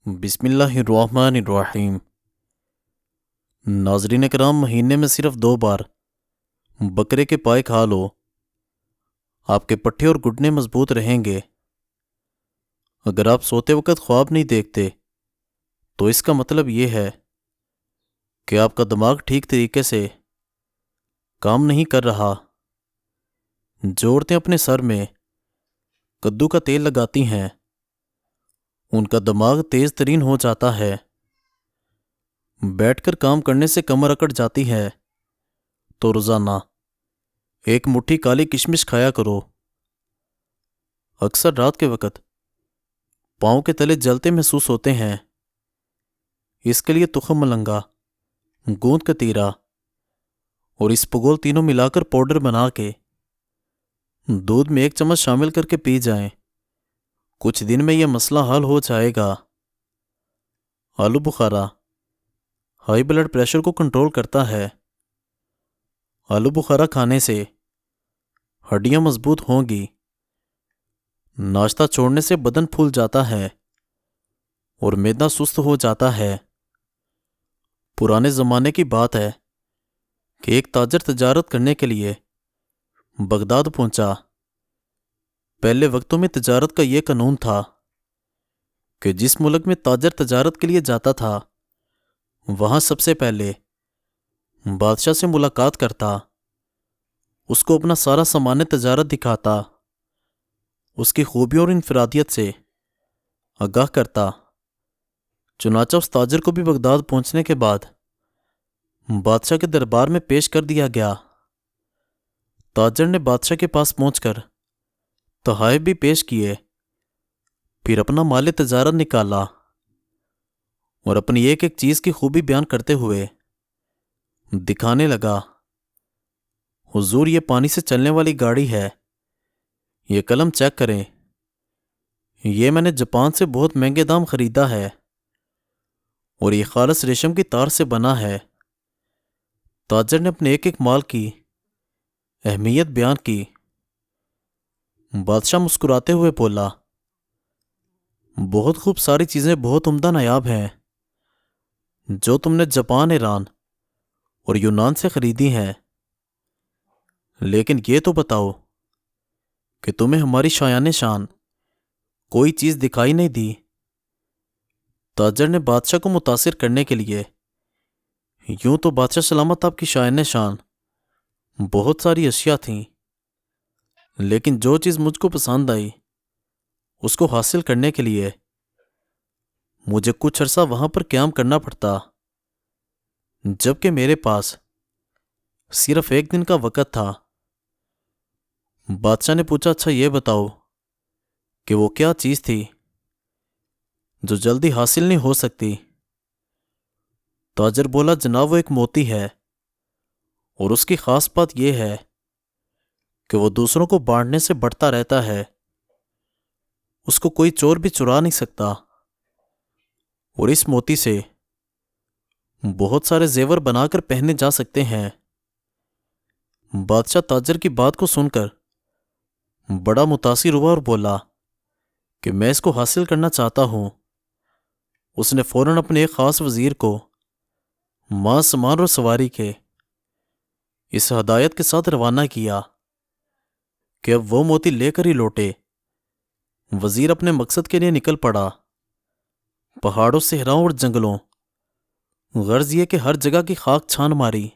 بسم اللہ الرحمن الرحیم۔ ناظرین کرام، مہینے میں صرف 2 بار بکرے کے پائے کھا لو، آپ کے پٹھے اور گھٹنے مضبوط رہیں گے۔ اگر آپ سوتے وقت خواب نہیں دیکھتے تو اس کا مطلب یہ ہے کہ آپ کا دماغ ٹھیک طریقے سے کام نہیں کر رہا۔ جو عورتیں اپنے سر میں کدو کا تیل لگاتی ہیں ان کا دماغ تیز ترین ہو جاتا ہے۔ بیٹھ کر کام کرنے سے کمر اکڑ جاتی ہے تو روزانہ 1 مٹھی کالی کشمش کھایا کرو۔ اکثر رات کے وقت پاؤں کے تلے جلتے محسوس ہوتے ہیں، اس کے لیے تخم ملنگا، گوند کتیرا اور اسپغول تینوں ملا کر پاؤڈر بنا کے دودھ میں 1 چمچ شامل کر کے پی جائیں۔ کچھ دن میں یہ مسئلہ حل ہو جائے گا۔ آلو بخارا ہائی بلڈ پریشر کو کنٹرول کرتا ہے۔ آلو بخارا کھانے سے ہڈیاں مضبوط ہوں گی۔ ناشتہ چھوڑنے سے بدن پھول جاتا ہے اور معدہ سست ہو جاتا ہے۔ پرانے زمانے کی بات ہے کہ ایک تاجر تجارت کرنے کے لیے بغداد پہنچا۔ پہلے وقتوں میں تجارت کا یہ قانون تھا کہ جس ملک میں تاجر تجارت کے لیے جاتا تھا وہاں سب سے پہلے بادشاہ سے ملاقات کرتا، اس کو اپنا سارا سامان تجارت دکھاتا، اس کی خوبیوں اور انفرادیت سے آگاہ کرتا۔ چنانچہ اس تاجر کو بھی بغداد پہنچنے کے بعد بادشاہ کے دربار میں پیش کر دیا گیا۔ تاجر نے بادشاہ کے پاس پہنچ کر تحائف بھی پیش کیے، پھر اپنا مال تجارت نکالا اور اپنی ایک ایک چیز کی خوبی بیان کرتے ہوئے دکھانے لگا۔ حضور، یہ پانی سے چلنے والی گاڑی ہے، یہ قلم چیک کریں، یہ میں نے جاپان سے بہت مہنگے دام خریدا ہے اور یہ خالص ریشم کی تار سے بنا ہے۔ تاجر نے اپنے ایک ایک مال کی اہمیت بیان کی۔ بادشاہ مسکراتے ہوئے بولا، بہت خوب، ساری چیزیں بہت عمدہ نایاب ہیں جو تم نے جاپان، ایران اور یونان سے خریدی ہیں، لیکن یہ تو بتاؤ کہ تمہیں ہماری شایان شان کوئی چیز دکھائی نہیں دی۔ تاجر نے بادشاہ کو متاثر کرنے کے لیے، یوں تو بادشاہ سلامت آپ کی شایان شان بہت ساری اشیاء تھیں، لیکن جو چیز مجھ کو پسند آئی اس کو حاصل کرنے کے لیے مجھے کچھ عرصہ وہاں پر قیام کرنا پڑتا، جبکہ میرے پاس صرف 1 دن کا وقت تھا۔ بادشاہ نے پوچھا، اچھا یہ بتاؤ کہ وہ کیا چیز تھی جو جلدی حاصل نہیں ہو سکتی؟ تاجر بولا، جناب وہ ایک موتی ہے اور اس کی خاص بات یہ ہے کہ وہ دوسروں کو بانٹنے سے بڑھتا رہتا ہے، اس کو کوئی چور بھی چرا نہیں سکتا، اور اس موتی سے بہت سارے زیور بنا کر پہنے جا سکتے ہیں۔ بادشاہ تاجر کی بات کو سن کر بڑا متاثر ہوا اور بولا کہ میں اس کو حاصل کرنا چاہتا ہوں۔ اس نے فوراً اپنے ایک خاص وزیر کو ماں، سامان اور سواری کے اس ہدایت کے ساتھ روانہ کیا کہ اب وہ موتی لے کر ہی لوٹے۔ وزیر اپنے مقصد کے لیے نکل پڑا۔ پہاڑوں، صحراؤں اور جنگلوں، غرض یہ کہ ہر جگہ کی خاک چھان ماری،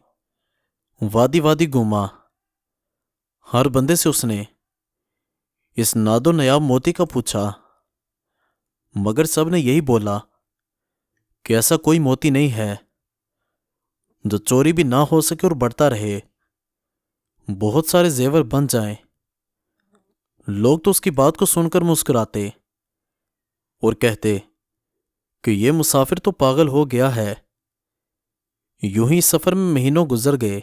وادی وادی گھوما۔ ہر بندے سے اس نے اس ناد و نیاب موتی کا پوچھا، مگر سب نے یہی بولا کہ ایسا کوئی موتی نہیں ہے جو چوری بھی نہ ہو سکے اور بڑھتا رہے، بہت سارے زیور بن جائیں۔ لوگ تو اس کی بات کو سن کر مسکراتے اور کہتے کہ یہ مسافر تو پاگل ہو گیا ہے۔ یوں ہی سفر میں مہینوں گزر گئے،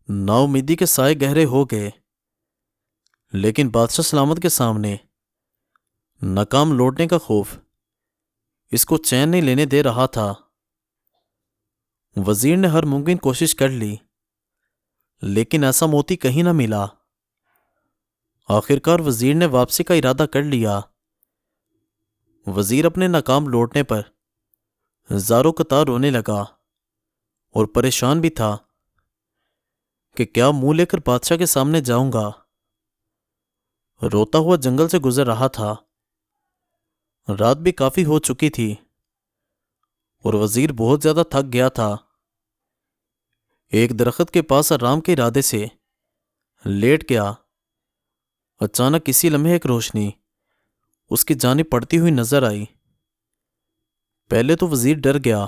نا امیدی کے سائے گہرے ہو گئے، لیکن بادشاہ سلامت کے سامنے ناکام لوٹنے کا خوف اس کو چین نہیں لینے دے رہا تھا۔ وزیر نے ہر ممکن کوشش کر لی، لیکن ایسا موتی کہیں نہ ملا۔ آخرکار وزیر نے واپسی کا ارادہ کر لیا وزیر اپنے ناکام لوٹنے پر زاروں قطار رونے لگا اور پریشان بھی تھا کہ کیا منہ لے کر بادشاہ کے سامنے جاؤں گا۔ روتا ہوا جنگل سے گزر رہا تھا، رات بھی کافی ہو چکی تھی اور وزیر بہت زیادہ تھک گیا تھا۔ ایک درخت کے پاس آرام کے ارادے سے لیٹ گیا۔ اچانک کسی لمحے ایک روشنی اس کی جانب پڑتی ہوئی نظر آئی۔ پہلے تو وزیر ڈر گیا،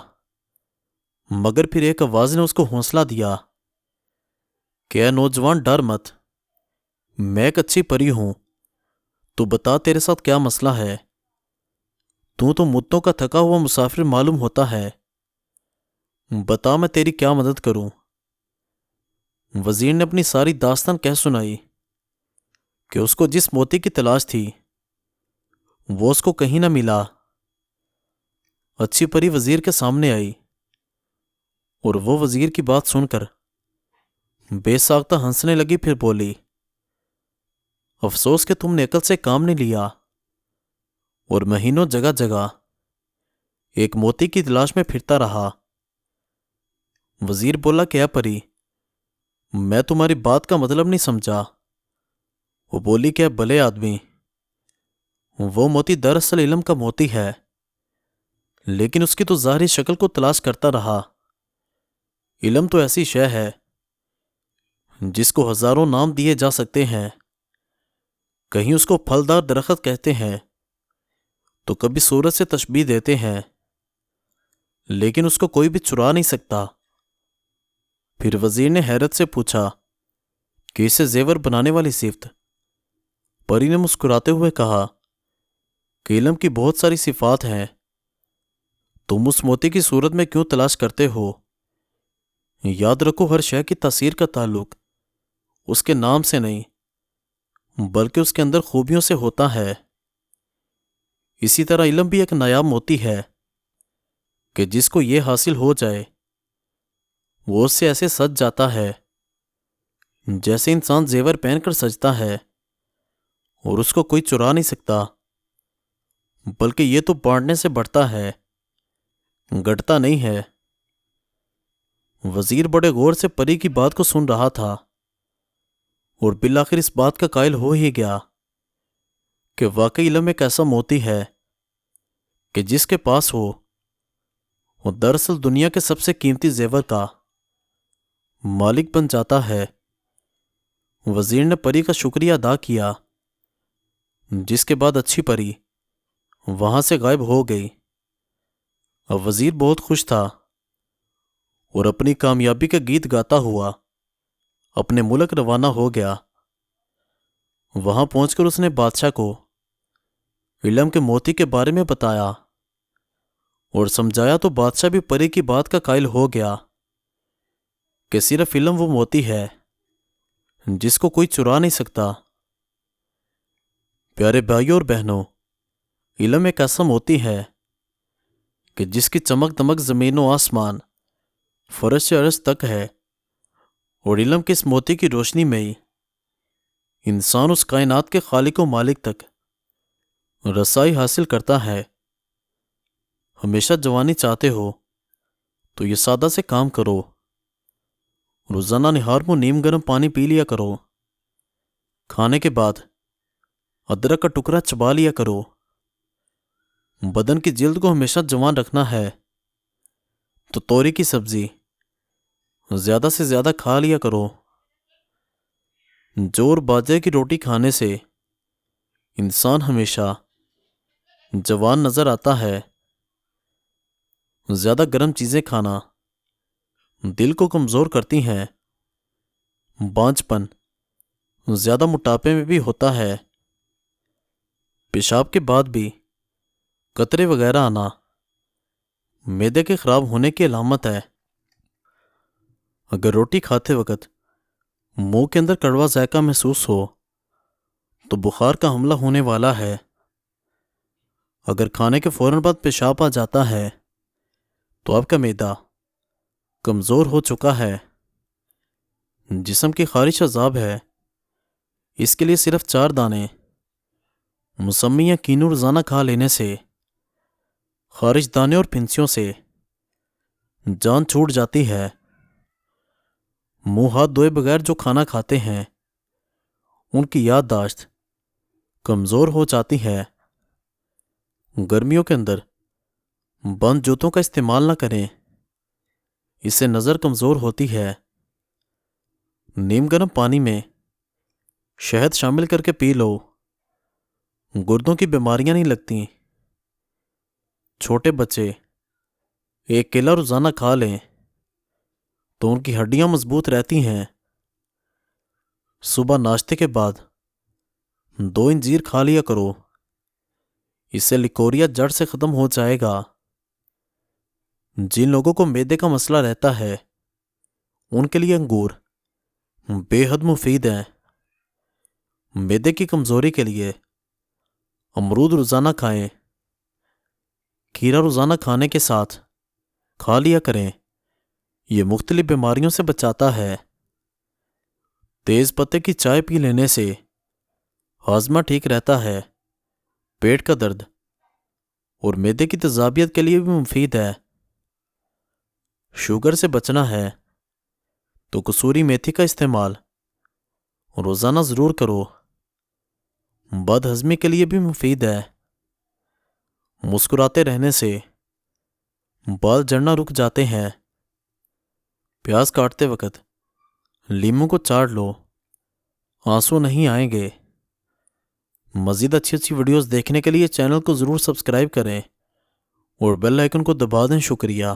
مگر پھر ایک آواز نے اس کو حوصلہ دیا کہ اے نوجوان ڈر مت، میں ایک اچھی پری ہوں، تو بتا تیرے ساتھ کیا مسئلہ ہے؟ تو مدتوں کا تھکا ہوا مسافر معلوم ہوتا ہے، بتا میں تیری کیا مدد کروں؟ وزیر نے اپنی ساری داستان کہہ سنائی کہ اس کو جس موتی کی تلاش تھی وہ اس کو کہیں نہ ملا۔ اچھی پری وزیر کے سامنے آئی اور وہ وزیر کی بات سن کر بے ساختہ ہنسنے لگی، پھر بولی، افسوس کہ تم نے عقل سے کام نہیں لیا اور مہینوں جگہ جگہ ایک موتی کی تلاش میں پھرتا رہا۔ وزیر بولا کہ اے پری، میں تمہاری بات کا مطلب نہیں سمجھا۔ وہ بولی کہ اے بھلے آدمی، وہ موتی دراصل علم کا موتی ہے، لیکن اس کی تو ظاہری شکل کو تلاش کرتا رہا۔ علم تو ایسی شے ہے جس کو ہزاروں نام دیے جا سکتے ہیں، کہیں اس کو پھلدار درخت کہتے ہیں تو کبھی سورج سے تشبیہ دیتے ہیں، لیکن اس کو کوئی بھی چرا نہیں سکتا۔ پھر وزیر نے حیرت سے پوچھا کہ اسے زیور بنانے والی صفت؟ پری نے مسکراتے ہوئے کہا کہ علم کی بہت ساری صفات ہیں، تم اس موتی کی صورت میں کیوں تلاش کرتے ہو؟ یاد رکھو، ہر شے کی تاثیر کا تعلق اس کے نام سے نہیں بلکہ اس کے اندر خوبیوں سے ہوتا ہے۔ اسی طرح علم بھی ایک نایاب موتی ہے کہ جس کو یہ حاصل ہو جائے وہ اس سے ایسے سج جاتا ہے جیسے انسان زیور پہن کر سجتا ہے، اور اس کو کوئی چرا نہیں سکتا، بلکہ یہ تو بانٹنے سے بڑھتا ہے، گھٹتا نہیں ہے۔ وزیر بڑے غور سے پری کی بات کو سن رہا تھا اور بالآخر اس بات کا قائل ہو ہی گیا کہ واقعی علم ایک ایسا موتی ہے کہ جس کے پاس ہو وہ دراصل دنیا کے سب سے قیمتی زیور کا مالک بن جاتا ہے۔ وزیر نے پری کا شکریہ ادا کیا، جس کے بعد اچھی پری وہاں سے غائب ہو گئی۔ اب وزیر بہت خوش تھا اور اپنی کامیابی کے گیت گاتا ہوا اپنے ملک روانہ ہو گیا۔ وہاں پہنچ کر اس نے بادشاہ کو علم کے موتی کے بارے میں بتایا اور سمجھایا، تو بادشاہ بھی پری کی بات کا قائل ہو گیا کہ صرف علم وہ موتی ہے جس کو کوئی چرا نہیں سکتا۔ پیارے بھائیوں اور بہنوں، علم ایک ایسا موتی ہے کہ جس کی چمک دمک زمین و آسمان، فرش سے عرش تک ہے، اور علم کے اس موتی کی روشنی میں ہی انسان اس کائنات کے خالق و مالک تک رسائی حاصل کرتا ہے۔ ہمیشہ جوانی چاہتے ہو تو یہ سادہ سے کام کرو، روزانہ نہار کو نیم گرم پانی پی لیا کرو، کھانے کے بعد ادرک کا ٹکڑا چبا لیا کرو، بدن کی جلد کو ہمیشہ جوان رکھنا ہے تو توری کی سبزی زیادہ سے زیادہ کھا لیا کرو۔ جو اور باجرے کی روٹی کھانے سے انسان ہمیشہ جوان نظر آتا ہے۔ زیادہ گرم چیزیں کھانا دل کو کمزور کرتی ہیں، بانجھ پن زیادہ موٹاپے میں بھی ہوتا ہے، پیشاب کے بعد بھی قطرے وغیرہ آنا معدے کے خراب ہونے کی علامت ہے۔ اگر روٹی کھاتے وقت منہ کے اندر کڑوا ذائقہ محسوس ہو تو بخار کا حملہ ہونے والا ہے۔ اگر کھانے کے فوراً بعد پیشاب آ جاتا ہے تو آپ کا معدہ کمزور ہو چکا ہے۔ جسم کی خارش عذاب ہے، اس کے لیے صرف 4 دانے موسمی یا کینو روزانہ کھا لینے سے خارش دانے اور پھنسیوں سے جان چھوٹ جاتی ہے۔ منہ ہاتھ دھوئے بغیر جو کھانا کھاتے ہیں ان کی یادداشت کمزور ہو جاتی ہے۔ گرمیوں کے اندر بند جوتوں کا استعمال نہ کریں، اس سے نظر کمزور ہوتی ہے۔ نیم گرم پانی میں شہد شامل کر کے پی لو، گردوں کی بیماریاں نہیں لگتی۔ چھوٹے بچے ایک کیلا روزانہ کھا لیں تو ان کی ہڈیاں مضبوط رہتی ہیں۔ صبح ناشتے کے بعد 2 انجیر کھا لیا کرو، اس سے لیکوریا جڑ سے ختم ہو جائے گا۔ جن لوگوں کو معدے کا مسئلہ رہتا ہے ان کے لیے انگور بے حد مفید ہیں۔ معدے کی کمزوری کے لیے امرود روزانہ کھائیں، کھیرا روزانہ کھانے کے ساتھ کھا لیا کریں، یہ مختلف بیماریوں سے بچاتا ہے۔ تیز پتے کی چائے پی لینے سے ہاضمہ ٹھیک رہتا ہے، پیٹ کا درد اور معدے کی تیزابیت کے لیے بھی مفید ہے۔ شوگر سے بچنا ہے تو کسوری میتھی کا استعمال روزانہ ضرور کرو، بد ہضمی کے لیے بھی مفید ہے۔ مسکراتے رہنے سے بال جھڑنا رک جاتے ہیں۔ پیاز کاٹتے وقت لیموں کو چاٹ لو، آنسو نہیں آئیں گے۔ مزید اچھی ویڈیوز دیکھنے کے لیے چینل کو ضرور سبسکرائب کریں اور بیل آئیکن کو دبا دیں۔ شکریہ۔